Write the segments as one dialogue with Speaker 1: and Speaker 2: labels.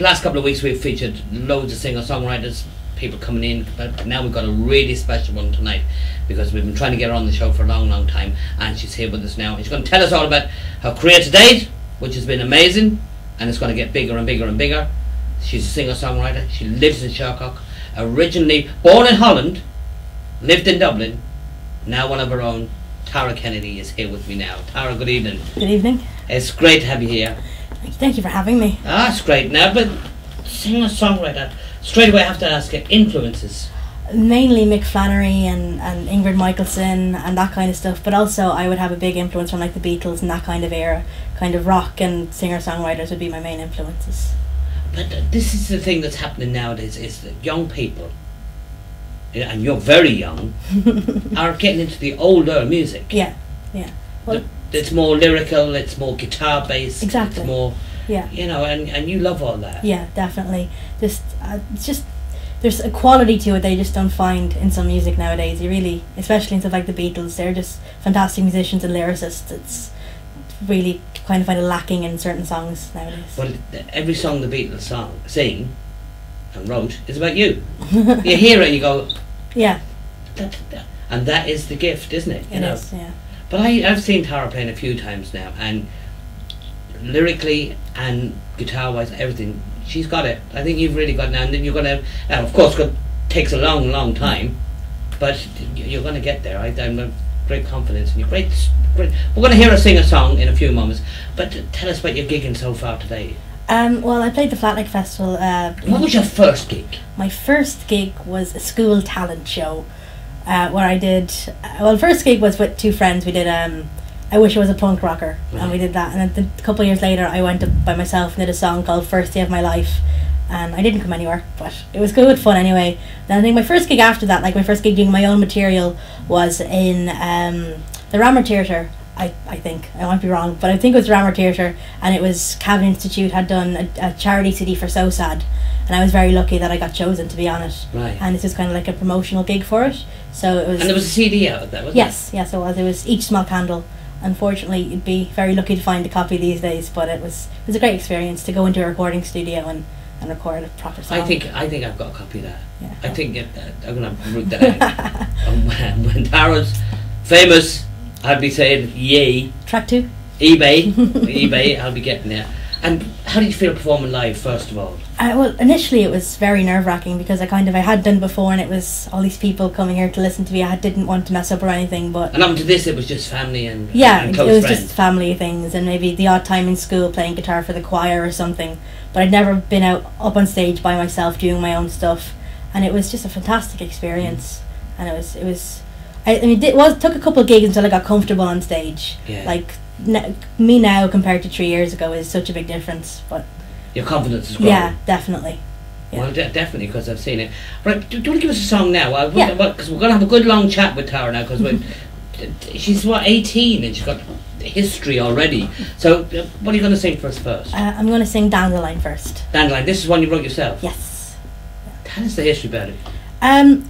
Speaker 1: last couple of weeks we've featured loads of singer-songwriters, people coming in, but now we've got a really special one tonight because we've been trying to get her on the show for a long time, and she's here with us now, and she's going to tell us all about her career to date, which has been amazing, and it's going to get bigger and bigger and bigger. She's a singer-songwriter. She lives in Shercock, originally born in Holland, lived in Dublin, now one of her own. Tara Kennedy is here with me now. Tara, good evening.
Speaker 2: Good evening.
Speaker 1: It's great to have you here.
Speaker 2: Thank you for having me.
Speaker 1: Ah, it's great. Now, but singer-songwriter, straight away I have to ask you, influences?
Speaker 2: Mainly Mick Flannery and Ingrid Michaelson and that kind of stuff, but also I would have a big influence from like the Beatles and that kind of era. Kind of rock and singer-songwriters would be my main influences.
Speaker 1: But this is the thing that's happening nowadays, is that young people, and you're very young, are getting into the older music.
Speaker 2: Yeah, yeah. Well,
Speaker 1: it's more lyrical, it's more guitar based,
Speaker 2: exactly.
Speaker 1: It's more,
Speaker 2: yeah.
Speaker 1: You know, and you love all that.
Speaker 2: Yeah, definitely. It's just there's a quality to it that you just don't find in some music nowadays. You really, especially in stuff like the Beatles, they're just fantastic musicians and lyricists. It's really kind of find it lacking in certain songs nowadays.
Speaker 1: But every song the Beatles sing and wrote is about you. You hear it and you go,
Speaker 2: yeah.
Speaker 1: And that is the gift, isn't it? You know?
Speaker 2: Is, yeah.
Speaker 1: But I've seen Tara playing a few times now, and lyrically and guitar wise, everything, she's got it. I think you've really got it now, and then you're going to, now of course it takes a long time, but you're going to get there. I'm a great confidence in you. Great. We're going to hear her sing a song in a few moments, but tell us about your gigging so far today.
Speaker 2: Well, I played the Flatlick Festival.
Speaker 1: What was your first gig?
Speaker 2: My first gig was a school talent show, where I did. Well, the first gig was with two friends. We did. I Wish I Was a Punk Rocker, right. And we did that. And then a couple of years later, I went up by myself and did a song called First Day of My Life, and I didn't come anywhere, but it was good fun anyway. Then I think my first gig after that, like my first gig doing my own material, was in the Rammer Theatre. I think, I might be wrong, but I think it was Rammer Theatre, and it was Cavan Institute had done a charity CD for So Sad, and I was very lucky that I got chosen to be on it.
Speaker 1: Right.
Speaker 2: And this was kind of like a promotional gig for it. So it was.
Speaker 1: And there was a CD out of that, wasn't
Speaker 2: yes, it? Yes, it was. It was Each Small Candle. Unfortunately, you'd be very lucky to find a copy these days, but it was a great experience to go into a recording studio and record a proper song.
Speaker 1: I think I've got a copy of that.
Speaker 2: Yeah.
Speaker 1: I think I'm going to root that out. When Tara's famous, I'll be saying yay.
Speaker 2: Track 2?
Speaker 1: eBay, I'll be getting there. And how did you feel performing live, first of all?
Speaker 2: Well, initially it was very nerve-wracking because I had done before, and it was all these people coming here to listen to me. I didn't want to mess up or anything, but...
Speaker 1: And up to this, it was just family and
Speaker 2: yeah,
Speaker 1: and close
Speaker 2: it was
Speaker 1: friends.
Speaker 2: just family things, and maybe the odd time in school playing guitar for the choir or something. But I'd never been up on stage by myself doing my own stuff, and it was just a fantastic experience. And it was. I mean, it took a couple of gigs until I got comfortable on stage.
Speaker 1: Yeah.
Speaker 2: Like me now compared to 3 years ago is such a big difference. But
Speaker 1: your confidence is growing.
Speaker 2: Yeah, definitely. Yeah.
Speaker 1: Well, definitely, because I've seen it. Right, do you want to give us a song now?
Speaker 2: Yeah.
Speaker 1: Because we're going to have a good long chat with Tara now, because she's, 18, and she's got history already. So, what are you going to sing for us first?
Speaker 2: I'm going to sing Dandelion first.
Speaker 1: Dandelion. This is one you wrote yourself?
Speaker 2: Yes.
Speaker 1: Tell us the history about it.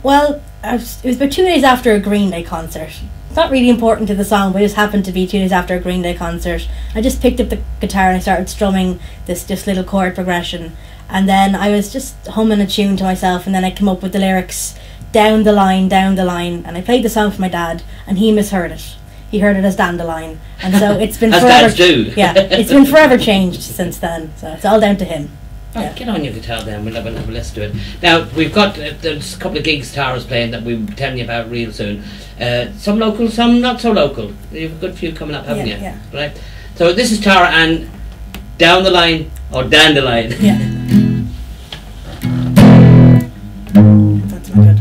Speaker 2: Well, it was about 2 days after a Green Day concert. It's not really important to the song, but it just happened to be 2 days after a Green Day concert. I just picked up the guitar and I started strumming this little chord progression, and then I was just humming a tune to myself, and then I came up with the lyrics, down the line, and I played the song for my dad, and he misheard it. He heard it as Dandelion, and so it's been
Speaker 1: as
Speaker 2: forever.
Speaker 1: Dads do.
Speaker 2: Yeah, it's been forever changed since then. So it's all down to him.
Speaker 1: Right, yeah. Get on your guitar then, we'll have a listen to it. Now, we've got, there's a couple of gigs Tara's playing that we'll be telling you about real soon. Some local, some not so local. You've a good few coming up, haven't you?
Speaker 2: Yeah.
Speaker 1: Right. So this is Tara and Down the Line, or Dandelion.
Speaker 2: Yeah. That's not good.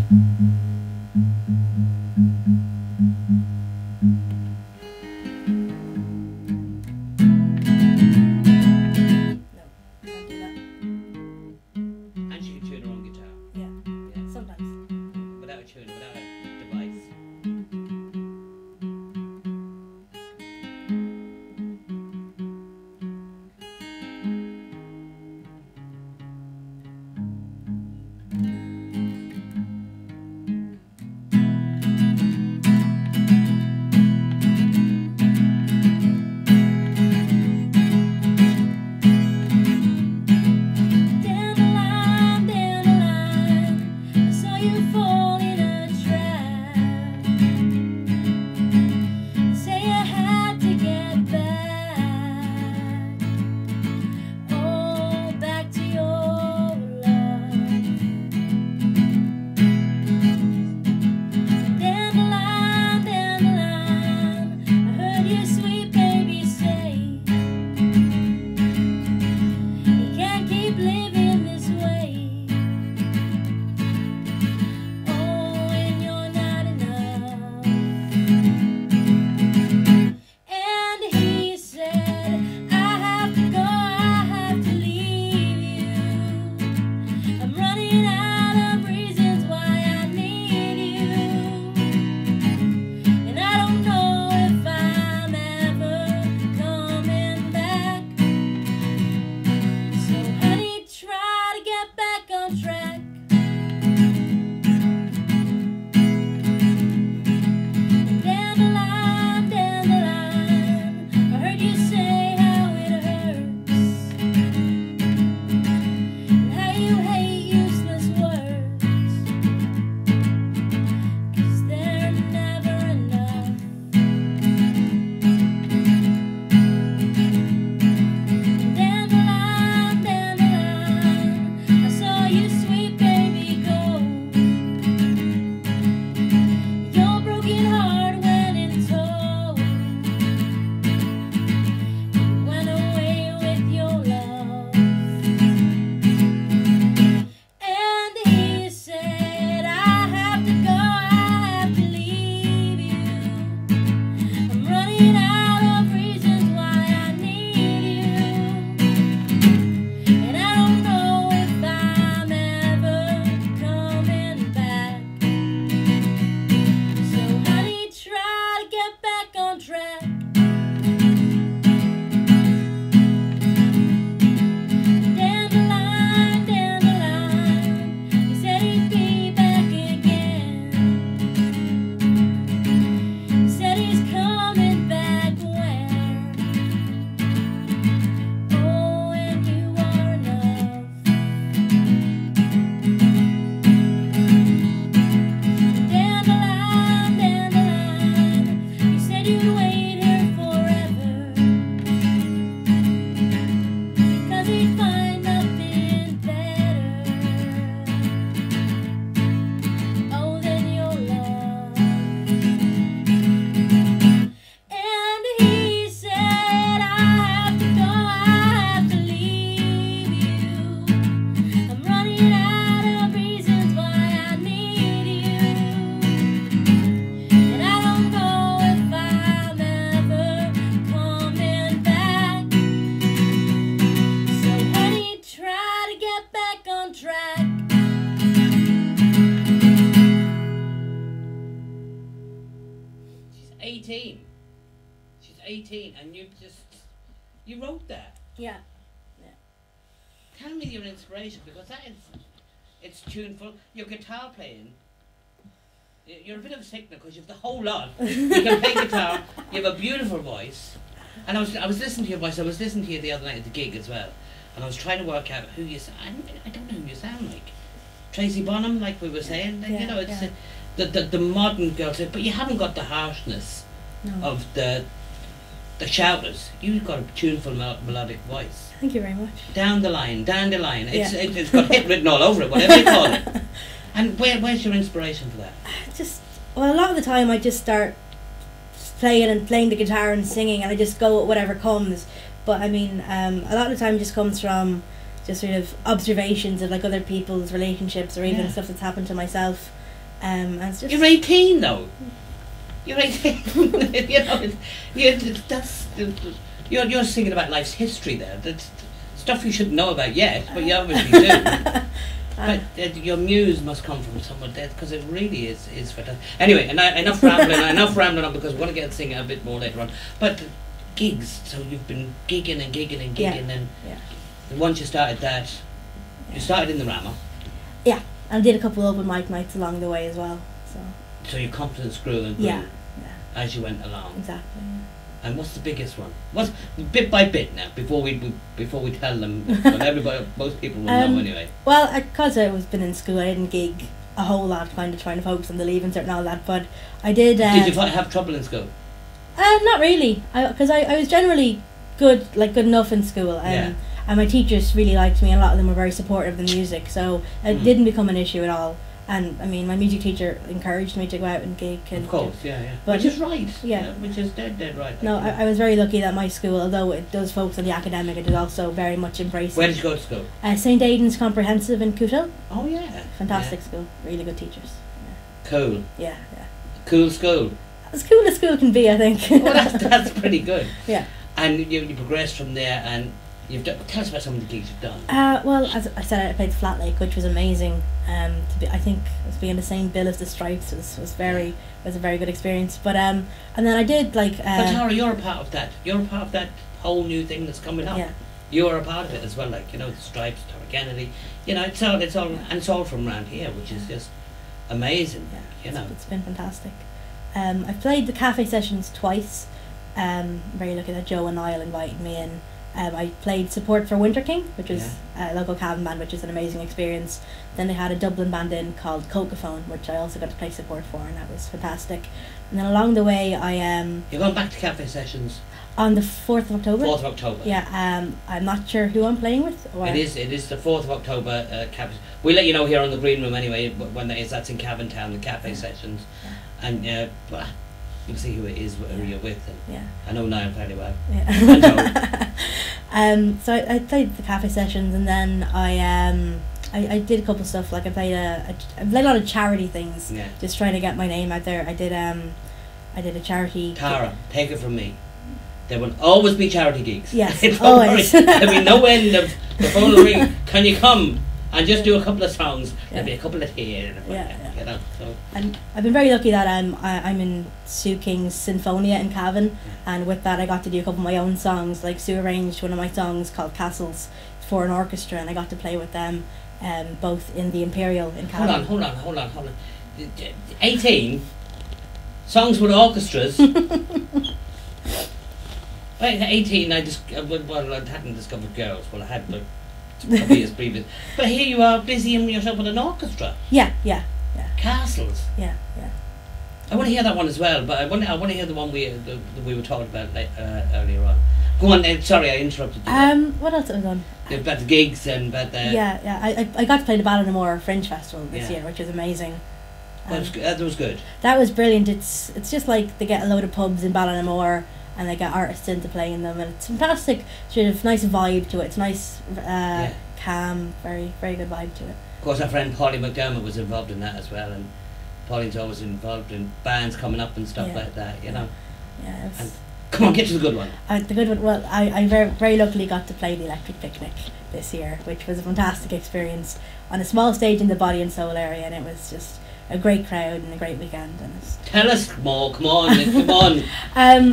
Speaker 1: 18. She's 18, and you wrote that.
Speaker 2: Yeah.
Speaker 1: Tell me your inspiration, because it's tuneful. Your guitar playing. You're a bit of a sickner because you have the whole lot. You can play guitar. You have a beautiful voice, and I was listening to your voice. I was listening to you the other night at the gig as well, and I was trying to work out who you. I don't know who you sound like. Tracy Bonham, like we were saying. You know, it's the modern girl, but you haven't got the harshness of the shouters. You've got a tuneful melodic voice.
Speaker 2: Thank you very much.
Speaker 1: Dandelion. It's got hit written all over it, whatever you call it. And where's your inspiration for that?
Speaker 2: A lot of the time I just start playing the guitar and singing, and I just go with whatever comes. But I mean, a lot of the time it just comes from just sort of observations of like other people's relationships, or even stuff that's happened to myself. And it's just,
Speaker 1: you're 18 though. You're 18. You're singing about life's history there. That's stuff you shouldn't know about yet, but you obviously do. But your muse must come from somewhere there, because it really is fantastic. Anyway, enough rambling on, because we want to get singing a bit more later on. But gigs, so you've been gigging, and once you started that, you started in the Rama.
Speaker 2: Yeah, and I did a couple of open mic nights along the way as well.
Speaker 1: So your confidence grew and grew as you went along.
Speaker 2: Exactly. Yeah.
Speaker 1: And what's the biggest one? What's bit by bit now? Before we tell them, but most people will know anyway.
Speaker 2: Well, because I was been in school, I didn't gig a whole lot, kind of trying to focus on the leaving cert and all that. But I did.
Speaker 1: Did you have trouble in school?
Speaker 2: Not really, because I was generally good enough in school. And my teachers really liked me, and a lot of them were very supportive of the music, so it didn't become an issue at all. And I mean, my music teacher encouraged me to go out and gig. And
Speaker 1: of course, but which is right. Which is dead right.
Speaker 2: No, I was very lucky that my school, although it does focus on the academic, it did also very much embrace.
Speaker 1: Where did you go to school?
Speaker 2: St Aidan's Comprehensive in Cootehill.
Speaker 1: Oh yeah.
Speaker 2: Fantastic school, really good teachers.
Speaker 1: Cool.
Speaker 2: Yeah.
Speaker 1: Cool school.
Speaker 2: As cool as school can be, I think.
Speaker 1: Well, that's pretty good.
Speaker 2: Yeah.
Speaker 1: And you progressed from there, and tell us about some of the gigs you've done.
Speaker 2: Well, as I said, I played the Flat Lake, which was amazing. I think it was being the same bill as the Stripes was a very good experience. But and then I did like.
Speaker 1: But Tara, you're a part of that. You're a part of that whole new thing that's coming up.
Speaker 2: Yeah.
Speaker 1: You're a part of it as well. Like the Stripes, Tara Kennedy. It's all from around here, which is just amazing.
Speaker 2: Yeah. It's been fantastic. I've played the cafe sessions twice. Very lucky that Joe and Niall invited me in. I played support for Winter King, which was a local Cavan band, which is an amazing experience. Then they had a Dublin band in called Cocaphone, which I also got to play support for, and that was fantastic. And then along the way, You're
Speaker 1: going back to cafe sessions?
Speaker 2: On the 4th of October.
Speaker 1: 4th of October.
Speaker 2: Yeah, I'm not sure who I'm playing with. Or
Speaker 1: it is the 4th of October, cafe. We'll let you know here on the Greenroom anyway, when that is. That's in Cavan Town, the cafe sessions. Yeah. And you'll see who it is, who you're with. And I know Niall fairly well.
Speaker 2: Yeah. So I played the cafe sessions, and then I did a couple of stuff, like I played a lot of charity things, just trying to get my name out there. I did a charity.
Speaker 1: Tara, take it from me, there will always be charity gigs.
Speaker 2: Yes, always.
Speaker 1: There'll be no end of the phone will ring. Can you come and just do a couple of songs? There'll be a couple of here. So.
Speaker 2: And I've been very lucky that I'm in Sue King's Sinfonia in Cavan, and with that I got to do a couple of my own songs. Like Sue arranged one of my songs called Castles for an orchestra, and I got to play with them, both in the Imperial in Cavan.
Speaker 1: Hold on. 18 songs with orchestras. Right, at 18 I hadn't discovered girls. Well, I had, but a couple of years previous. But here you are, busying yourself with an orchestra.
Speaker 2: Yeah.
Speaker 1: Castles.
Speaker 2: Yeah.
Speaker 1: I want to hear that one as well, but I want to hear the one we were talking about earlier on. Go on. Sorry, I interrupted you.
Speaker 2: What else have I done?
Speaker 1: About the gigs and about the.
Speaker 2: Yeah. I got to play the Ballinamore Fringe Festival this year, which was amazing.
Speaker 1: That was good.
Speaker 2: That was brilliant. It's just like they get a load of pubs in Ballinamore, and they get artists in to play in them, and it's fantastic. Sort of nice vibe to it. It's nice, calm, very very good vibe to it.
Speaker 1: Of course, our friend Pauline McDermott was involved in that as well, and Pauline's always involved in bands coming up and stuff like that, Yeah. And come on, get to the good one.
Speaker 2: The good one. Well, I very very luckily got to play the Electric Picnic this year, which was a fantastic experience on a small stage in the Body and Soul area, and it was just a great crowd and a great weekend. And it's
Speaker 1: Tell us more. Come on, come on.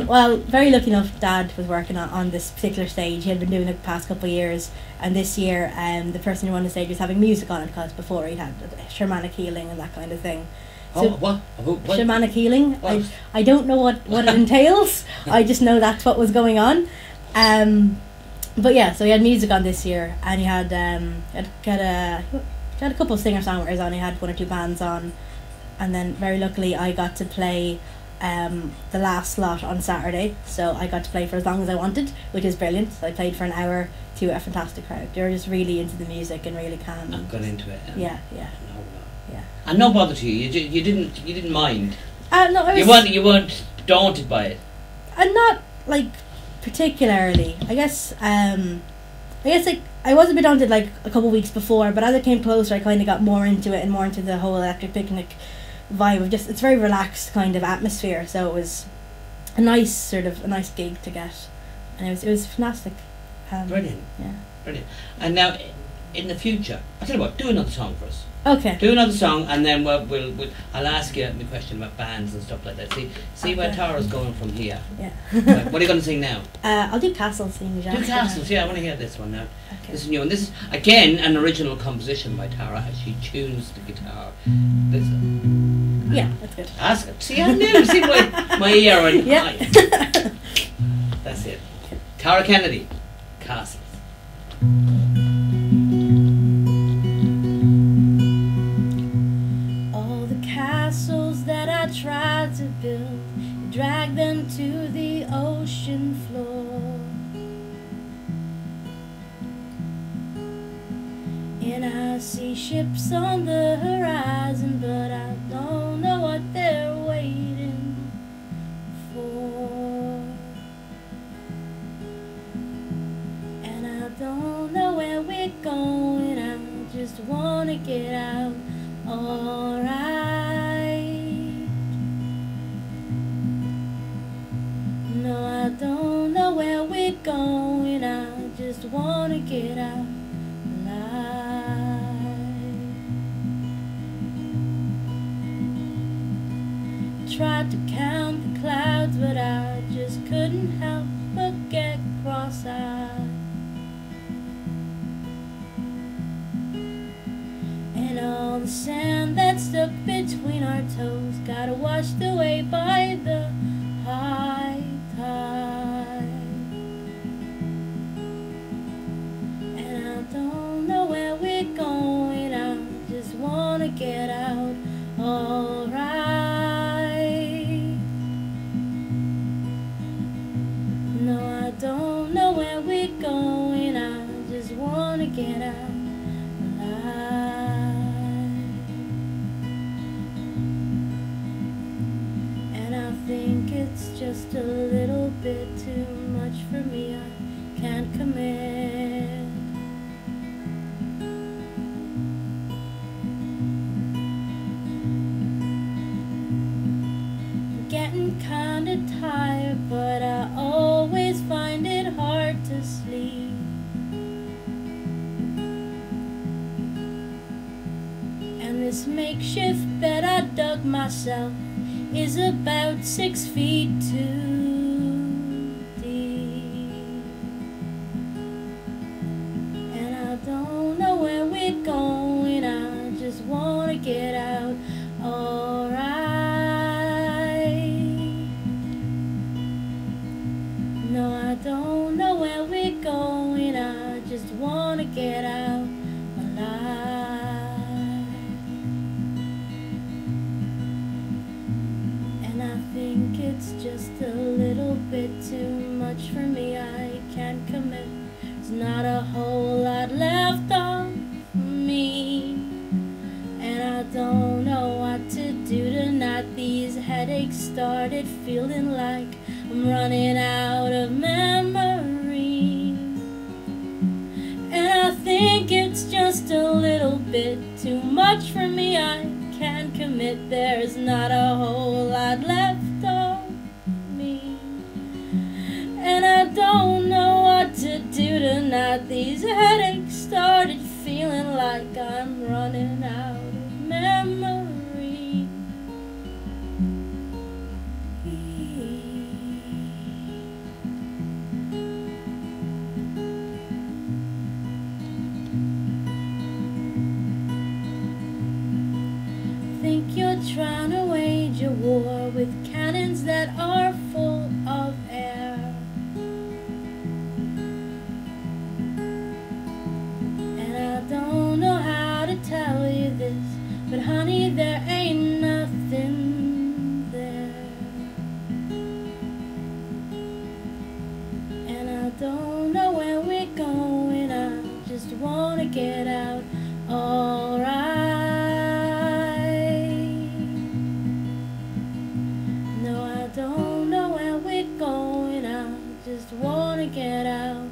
Speaker 2: Well, very lucky enough, Dad was working on this particular stage. He had been doing it the past couple of years, and this year, the person who won the stage was having music on it, because before he'd had shamanic healing and that kind of thing. So
Speaker 1: what?
Speaker 2: Shamanic healing.
Speaker 1: What?
Speaker 2: I don't know what it entails. I just know that's what was going on. But yeah, so he had music on this year, and he had a couple of singer-songwriters on. He had one or two bands on, and then very luckily I got to play the last slot on Saturday, so I got to play for as long as I wanted, which is brilliant. So I played for an hour to a fantastic crowd. They were just really into the music and really calm.
Speaker 1: I've got into it.
Speaker 2: Yeah.
Speaker 1: No.
Speaker 2: Yeah.
Speaker 1: And no bother to you. You didn't mind.
Speaker 2: No, I was.
Speaker 1: You weren't daunted by it.
Speaker 2: And not like particularly. I guess like I was a bit daunted like a couple of weeks before, but as it came closer, I kind of got more into it and more into the whole Electric Picnic vibe of just, it's very relaxed kind of atmosphere. So it was a nice gig to get, and it was fantastic.
Speaker 1: Brilliant.
Speaker 2: Yeah.
Speaker 1: Brilliant. And now, in the future, I tell you what, do another song for us.
Speaker 2: Okay.
Speaker 1: Do another song, and then I'll ask you the question about bands and stuff like that. See where Tara's going from here.
Speaker 2: Yeah.
Speaker 1: What are you going to sing now?
Speaker 2: I'll do Castles.
Speaker 1: Do Castles. Yeah, I want to hear this one now.
Speaker 2: Okay.
Speaker 1: This is new, and this is again an original composition by Tara, as she tunes the guitar.
Speaker 2: Yeah, that's good.
Speaker 1: Ask it. See, I knew. See my ear and
Speaker 2: yeah.
Speaker 1: That's it. Tara Kennedy, Castles.
Speaker 2: All the castles that I tried to build, drag them to the ocean floor. And I see ships on the horizon, but I don't know what they're waiting for. And I don't know where we're going, I just wanna get out. Alright. No, I don't know where we're going, I just wanna get out alive. Tried to count the clouds, but I just couldn't help but get cross-eyed. And all the sand that stuck between our toes got washed away by the high tide. And I don't know where we're going, I just wanna get out. Alright. No, I don't know where we're going, I just wanna get out alive. And I think it's just a little bit too much for me, I can't commit. Getting kinda tired, but I always find it hard to sleep. And this makeshift bed I dug myself is about 6 feet too deep. And I don't know where we're going, I just wanna get out. Alright. No, I don't know where we're going, I just wanna get out alive. And I think it's just a little bit too much for me, I can't commit. There's not a whole lot left on me, and I don't know what to do tonight. These headaches started feeling like I'm running out of memory. And I think it's just a little bit too much for me, I can't commit. There's not a whole lot left of me, and I don't know what to do tonight. These headaches started feeling like I'm running out of memory. lungs that are full of air. And I don't know how to tell you this, but honey, there ain't nothing there. And I don't know where we're going, I just wanna get out alright. No, I don't know where we're going, I just wanna get out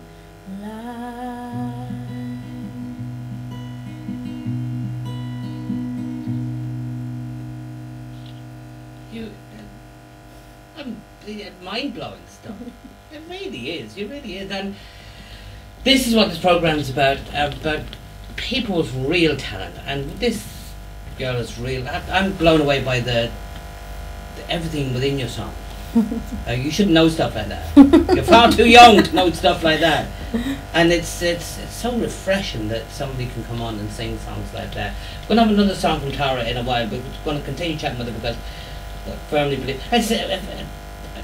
Speaker 2: alive.
Speaker 1: Mind-blowing stuff. It really is. It really is. And this is what this program is about people with real talent. And this girl is real. I'm blown away by the everything within your song. You shouldn't know stuff like that. You're far too young to know stuff like that. And it's so refreshing that somebody can come on and sing songs like that. We're going to have another song from Tara in a while, but we're going to continue chatting with her because I firmly believe.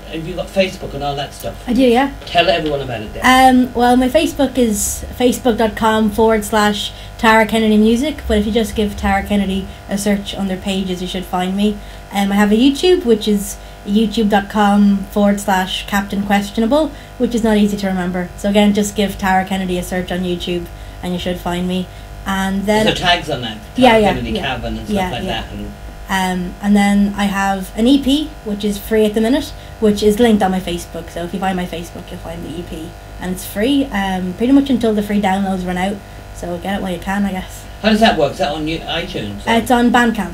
Speaker 1: Have you got Facebook and all that stuff?
Speaker 2: I do, yeah.
Speaker 1: Tell everyone about it then.
Speaker 2: Well, my Facebook is facebook.com/Tara Kennedy Music, but if you just give Tara Kennedy a search on their pages, you should find me. I have a YouTube, which is youtube.com/Captain Questionable, which is not easy to remember. So again, just give Tara Kennedy a search on YouTube and you should find me. And then
Speaker 1: there's tags on that.
Speaker 2: Tara
Speaker 1: Kennedy Cabin and stuff like that.
Speaker 2: And then I have an EP, which is free at the minute, which is linked on my Facebook. So if you find my Facebook, you'll find the EP, and it's free. Pretty much until the free downloads run out. So get it while you can, I guess.
Speaker 1: How does that work? Is that on iTunes?
Speaker 2: It's on Bandcamp.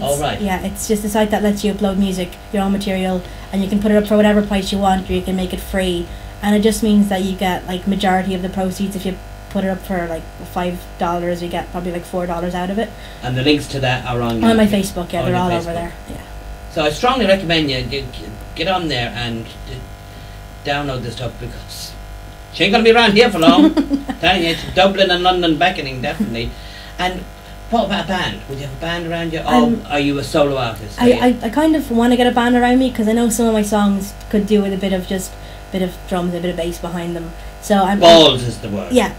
Speaker 1: Oh, right.
Speaker 2: Yeah, it's just a site that lets you upload music, your own material, and you can put it up for whatever price you want, or you can make it free. And it just means that you get like majority of the proceeds. If you put it up for like $5, you get probably like $4 out of it.
Speaker 1: And the links to that are on
Speaker 2: my Facebook. Yeah, they're all over there. Yeah.
Speaker 1: So I strongly recommend you get on there and download this stuff because she ain't gonna be around here for long. Telling you, it's Dublin and London beckoning, definitely. And what about a band? Would you have a band around you, or are you a solo artist?
Speaker 2: I kind of want to get a band around me because I know some of my songs could do with a bit of drums, a bit of bass behind them. So
Speaker 1: balls is the word.
Speaker 2: Yeah,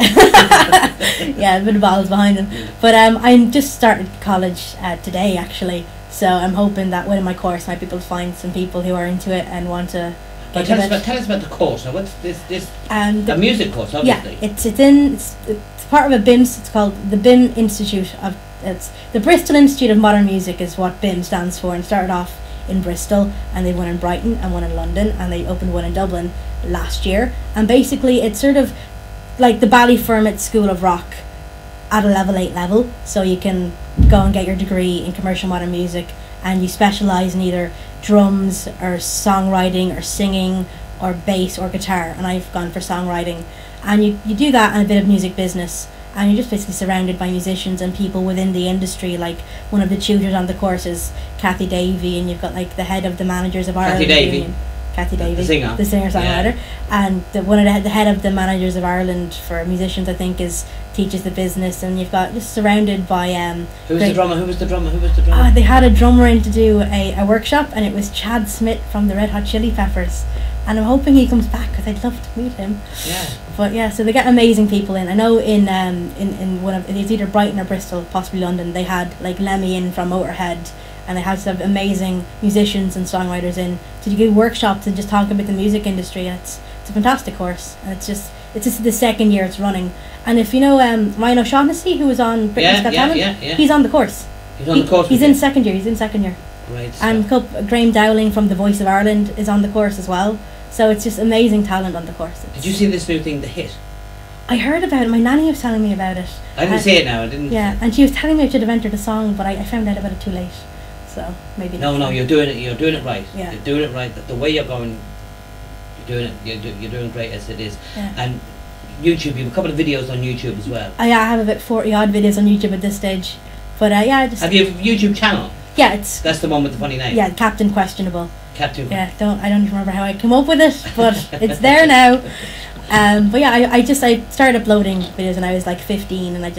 Speaker 2: yeah, a bit of balls behind them. But I just started college today actually, so I'm hoping that within my course I might be able to find some people who are into it and want to.
Speaker 1: But tell us about the course. Now, what's this? A music course, obviously.
Speaker 2: Yeah, it's part of a BIMS. It's called the BIM Institute of. It's the Bristol Institute of Modern Music is what BIM stands for, and started off in Bristol, and they one in Brighton and one in London, and they opened one in Dublin last year. And basically it's sort of like the Ballyfermot School of Rock at a level 8 level, so you can go and get your degree in commercial modern music and you specialise in either drums or songwriting or singing or bass or guitar, and I've gone for songwriting. And you do that and a bit of music business, and you're just basically surrounded by musicians and people within the industry. Like one of the tutors on the course is Kathy Davey, and you've got like the head of the managers of Ireland Union, Kathy Davey, the singer songwriter, and the head of the managers of Ireland for musicians, I think, teaches the business. And you've got just surrounded by
Speaker 1: who was the drummer?
Speaker 2: They had a drummer in to do a workshop, and it was Chad Smith from the Red Hot Chili Peppers. And I'm hoping he comes back because I'd love to meet him. Yeah. But yeah, so they get amazing people in. I know in one of it's either Brighton or Bristol, possibly London, they had like Lemmy in from Motorhead, and they had some amazing musicians and songwriters in to do workshops and just talk about the music industry. And it's a fantastic course, and it's just the second year it's running. And if you know Ryan O'Shaughnessy, who was on Britain's Got Talent, he's on the course. He's in second year. Great stuff. And Graham Dowling from The Voice of Ireland is on the course as well. So it's just amazing talent on the course.
Speaker 1: Did you see this new thing, The Hit?
Speaker 2: I heard about it. My nanny was telling me about it.
Speaker 1: I didn't see it now. I didn't.
Speaker 2: Yeah, and she was telling me I should have entered a song, but I found out about it too late. So maybe.
Speaker 1: No, you're doing it. You're doing it right.
Speaker 2: Yeah.
Speaker 1: You're doing it right. The way you're going, you're doing it. You're doing great as it is.
Speaker 2: Yeah.
Speaker 1: And YouTube, you have a couple of videos on YouTube as well.
Speaker 2: I have about 40 odd videos on YouTube at this stage, but yeah, I just.
Speaker 1: Have you a YouTube channel?
Speaker 2: Yeah,
Speaker 1: that's the one with the funny name.
Speaker 2: Yeah, Captain Questionable.
Speaker 1: Yeah,
Speaker 2: I don't even remember how I came up with it, but it's there now. But yeah, I started uploading videos when I was like 15, and I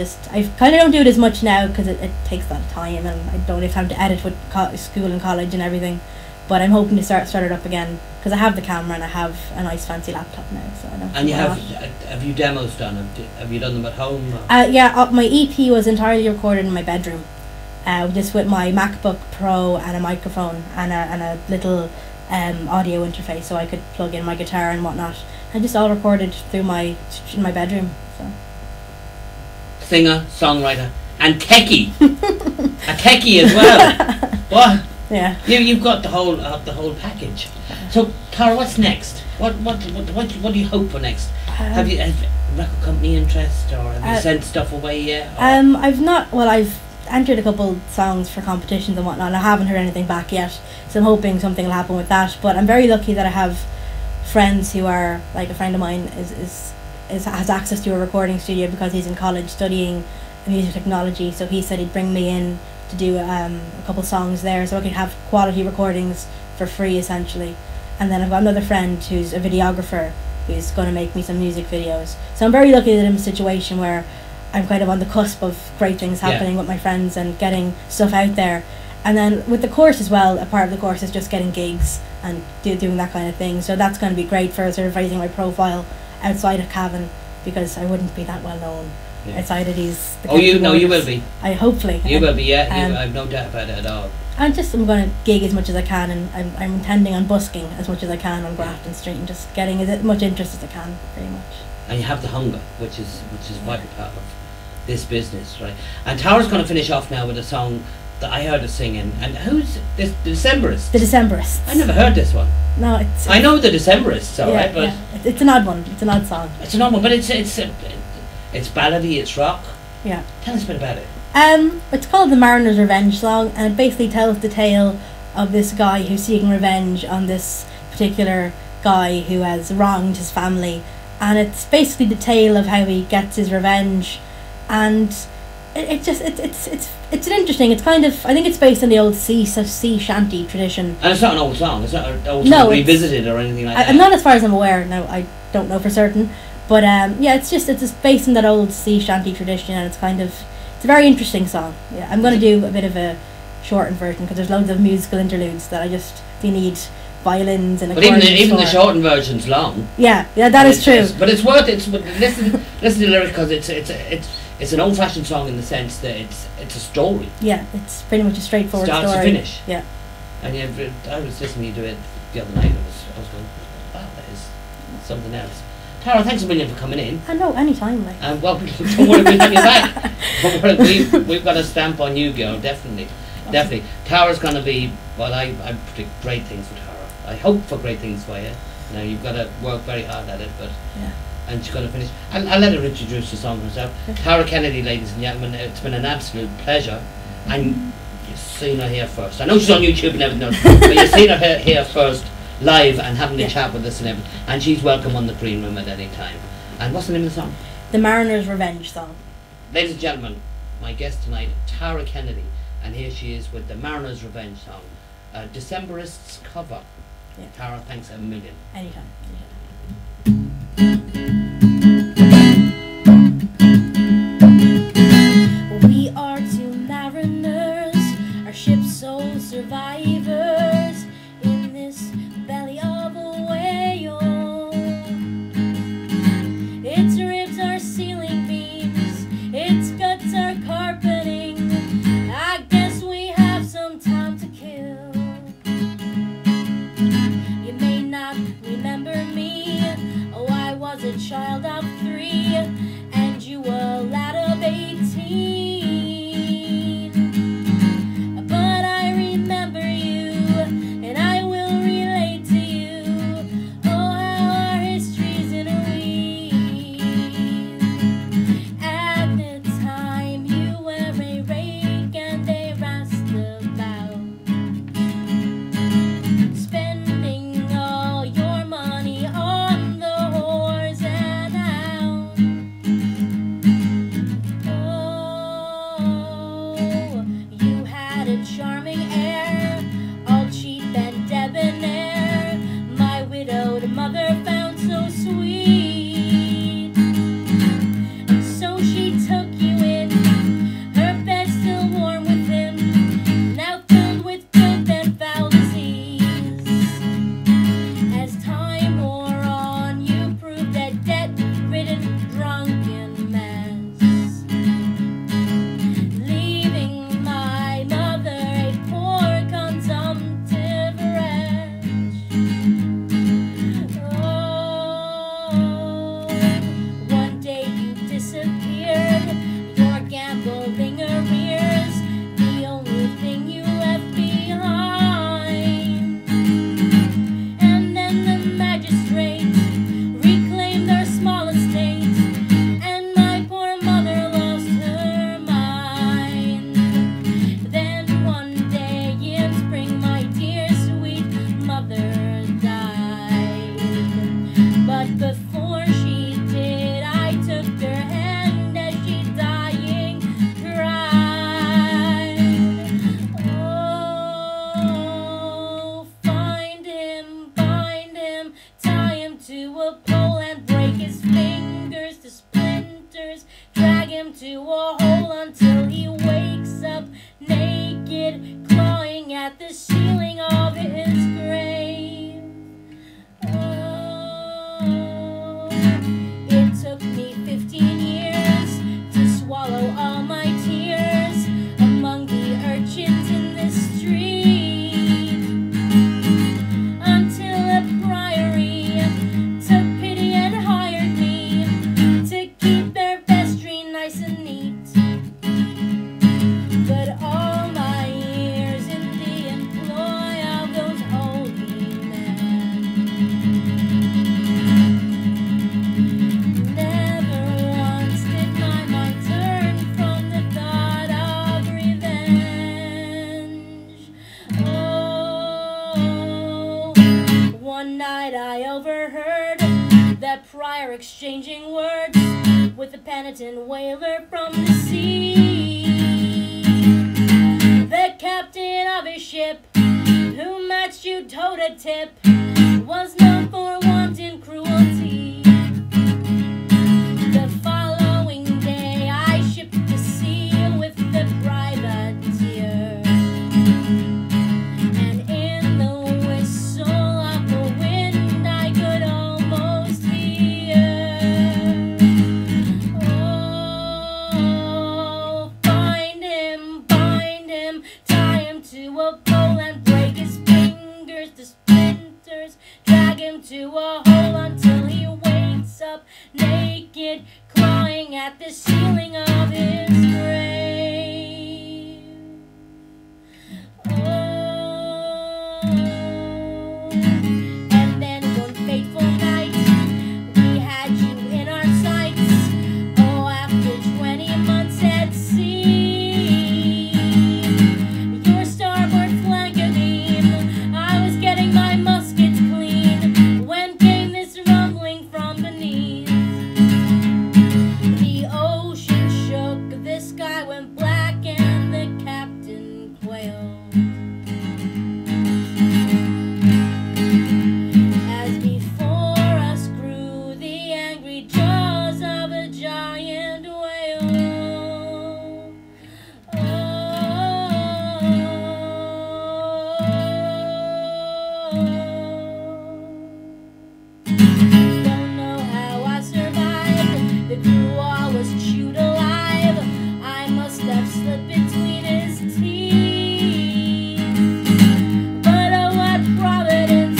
Speaker 2: kind of don't do it as much now because it takes a lot of time, and I don't have time to edit with school and college and everything. but I'm hoping to start it up again because I have the camera and I have a nice fancy laptop now. So I don't.
Speaker 1: And you have you demos done? Have you done them at home?
Speaker 2: Yeah, my EP was entirely recorded in my bedroom, just with my MacBook Pro and a microphone and a little audio interface, so I could plug in my guitar and whatnot. And just all recorded through in my bedroom. So.
Speaker 1: Singer, songwriter, and techie. A techie as well. What?
Speaker 2: Yeah.
Speaker 1: You've got the whole package. So Tara, what's next? What do you hope for next? Have record company interest, or have you sent stuff away yet?
Speaker 2: I've not. Well, I've entered a couple songs for competitions and whatnot. And I haven't heard anything back yet, so I'm hoping something will happen with that. But I'm very lucky that I have friends who are, like, a friend of mine has access to a recording studio because he's in college studying music technology. So he said he'd bring me in to do a couple songs there, so I could have quality recordings for free essentially. And then I've got another friend who's a videographer who's going to make me some music videos. So I'm very lucky that I'm in a situation where I'm kind of on the cusp of great things happening with my friends and getting stuff out there. And then with the course as well, a part of the course is just getting gigs and doing that kind of thing. So that's going to be great for sort of raising my profile outside of Cavan, because I wouldn't be that well known outside of these.
Speaker 1: You will be.
Speaker 2: Hopefully.
Speaker 1: You will be, yeah. I have no doubt about it at all.
Speaker 2: I'm going to gig as much as I can, and I'm intending on busking as much as I can on Grafton Street and just getting as much interest as I can, pretty much.
Speaker 1: And you have the hunger, which is vital part of this business, right? And Tara's going to finish off now with a song that I heard her singing. And who's this? The Decemberists? The
Speaker 2: Decemberists.
Speaker 1: I never heard this one.
Speaker 2: No, it's...
Speaker 1: I know the Decemberists, alright, but...
Speaker 2: Yeah. It's an odd one. It's an odd song.
Speaker 1: It's an odd one, but it's ballady, it's rock.
Speaker 2: Yeah.
Speaker 1: Tell us a bit about it.
Speaker 2: It's called The Mariner's Revenge Song, and it basically tells the tale of this guy who's seeking revenge on this particular guy who has wronged his family, and it's basically the tale of how he gets his revenge. And it's an interesting. It's kind of, I think it's based on the old sea shanty tradition.
Speaker 1: And it's not an old song. It's not an old song revisited or anything like that.
Speaker 2: I'm not, as far as I'm aware. No, I don't know for certain. But yeah, it's just based on that old sea shanty tradition, and it's a very interesting song. Yeah, I'm going to do a bit of a shortened version because there's loads of musical interludes that we need violins and.
Speaker 1: But even the shortened version's long.
Speaker 2: Yeah, that is true.
Speaker 1: But it's worth it. Listen to the lyrics, because it's an old-fashioned song in the sense that it's a story.
Speaker 2: Yeah, it's pretty much a straightforward
Speaker 1: story. Start to finish.
Speaker 2: Yeah.
Speaker 1: And I was listening to it the other night. I was going, wow, that is something else. Tara, thanks a million for coming in.
Speaker 2: I know, anytime. Like.
Speaker 1: Well, don't worry, we'll have you back. Don't worry, we've got a stamp on you, girl, definitely. Awesome. Definitely. Tara's going to be, well, I predict great things for Tara. I hope for great things for you. Now, you've got to work very hard at it, but...
Speaker 2: Yeah.
Speaker 1: And she's going to finish. I'll let her introduce the song herself. Tara Kennedy, ladies and gentlemen, it's been an absolute pleasure. And you've seen her here first. I know she's on YouTube and everything else, but you've seen her here first, live, and having a chat with us and everything. And she's welcome on the Greenroom at any time. And what's the name of the song? The Mariner's Revenge Song. Ladies and gentlemen, my guest tonight, Tara Kennedy, and here she is with the Mariner's Revenge Song, Decemberists cover. Yeah. Tara, thanks a million. Anytime. We are two mariners, our ship's sole survivors in this belly of a whale. Its ribs are ceiling beams, its guts are carpeting. I guess we have some time to kill. You may not remember me, oh, I was a child of 3, and you a lad of 18. But I remember you, and I will relate to you. Oh, how our history's in a weave. At the time, you were a rake and a roustabout, spending all your money on the whores and
Speaker 2: him to a pole and break his fingers to splinters. Drag him to a hole until he wakes up naked, clawing at the ceiling of his grave. Oh, it took me 15 years to swallow all my tears among the urchins in the street, until a priory took pity and hired me to keep their vestry nice and neat. But all my years in the employ of those holy men, never once did my mind turn from the thought of revenge. Oh, one night I overheard that prior exchanging words with a penitent whaler from the sea. The captain of his ship, who matched you toe to tip, was known for wanton cruelty. The following day I shipped to sea with the privateer, and in the whistle of the wind I could almost hear, oh, find him, tie him to a pole and break his fingers to splinters. Drag him to a hole until he wakes up naked, clawing at the ceiling of his grave. Oh, and then one fateful night we had you in our sights. Oh, after 20 months at sea, your starboard flanker beam, I was getting my muskets clean when came this rumbling from beneath. The ocean shook, the sky went black, and the captain quailed, as before us grew the angry jaws of a giant whale. Don't know how I survived. The crew all was chewed alive. I must have slipped between his teeth. But oh, what providence,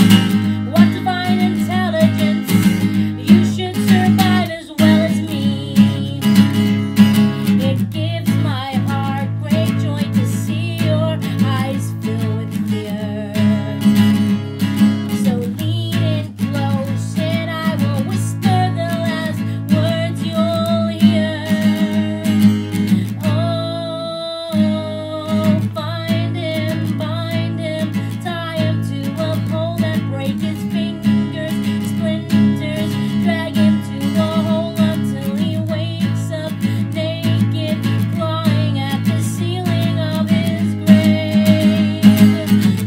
Speaker 2: what divine intelligence! You should survive as well as me. It gives my heart great joy to see your eyes fill with fear. So lean in close and I will whisper the last words you'll hear. Oh, find him, tie him to a pole and break his fingers, splinters. Drag him to a hole until he wakes up naked, clawing at the ceiling of his grave.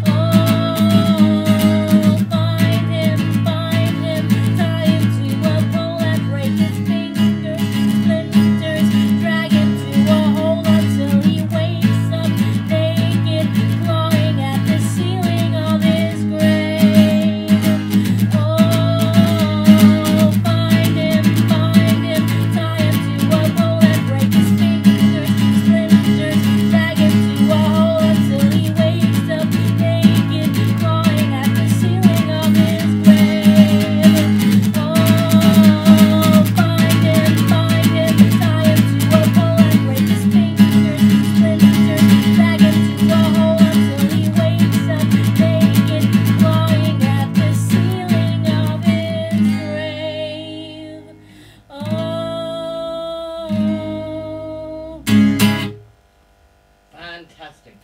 Speaker 2: Oh, find him, tie him to a pole and break his fingers, splinters. Drag him to a hole until he wakes up naked, clawing at the ceiling of his grave. Oh, find him, tie him to a pole and break his fingers, splinters. Drag him to a hole until he wakes up naked, clawing at the ceiling of his grave. Oh, find him, tie him to a pole and break his fingers, splinters. Drag him to a hole until he wakes up naked, clawing at the ceiling of his grave. Oh.
Speaker 1: Fantastic.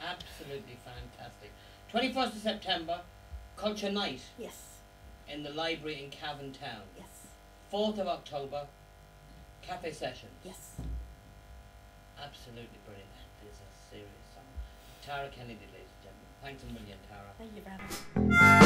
Speaker 1: Absolutely fantastic. 21st of September, Culture Night
Speaker 2: Yes,
Speaker 1: in the library in Cavan Town.
Speaker 2: yes,
Speaker 1: 4th of October, Cafe Sessions.
Speaker 2: yes.
Speaker 1: Absolutely brilliant. That is a serious song. Tara Kennedy, ladies and gentlemen. Thanks a million, Tara.
Speaker 2: Thank you for having me.